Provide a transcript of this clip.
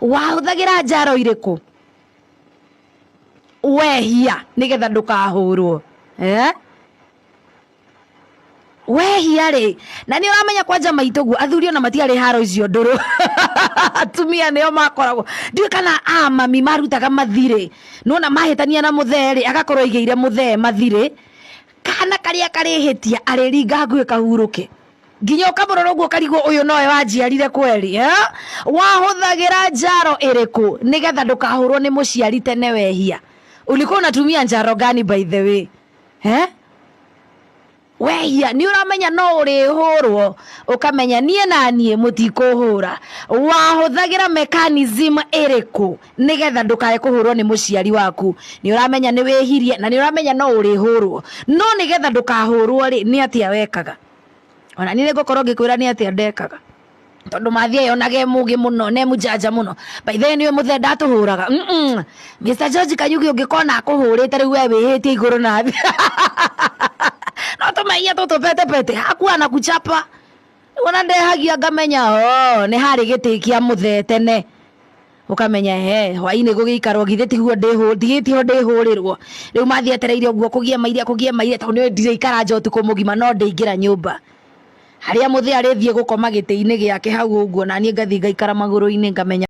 wahuthagira njaro iriku wehia nigetha ndukahurwo wehia ri na ni uramenya kwanja maitugu athuri ona matiari haro icio nduru atumia nio makoragwo ndiwe kana mami marutaga mathire nona mahitania na mutheri agakorwo igeire muthee mathire kana karia karihitia ariringa ngui kahuruke nginya ukamurorogwo karigwo uyu nowe wanjiarire kweri wahuthagira njaro iriku nigetha ndukahurwo ni muciari tene wehia ulikuwa unatumia njaro gani by the way wehia ni uramenya no urihurwo ukamenya nie na nie mutikuhura wahuthagira mechanism iriku nigetha ndukae kuhurwo ni muciari waku ni uramenya ni wehirie na ni uramenya no urihurwo no nigetha ndukahurwo ri ni atia wekaga ona ni ngukorwo ngikwira ni atia ndekaga tondu mathie yonage mugi muno ne mujaja muno by the way ni muthe ndatuhuraga Mr George Kayugi ungikona akuhurite riu we wihitie iguru na thi no tumeia tutupete pete hakuwa na kuchapa wona ndehagia ngamenya ni hari giti kia muthe tene ukamenya hwaini gugiikarwo githi tiguo ndigitio ndihurirwo riu mathietereire uguo kugia maire tondu ni ndireikara njotu kumugima no ndeingira nyumba haria muthe arithie gukoma giti-ini giake hau uguo na nie ngathi ngaikara maguru-ini ngamenya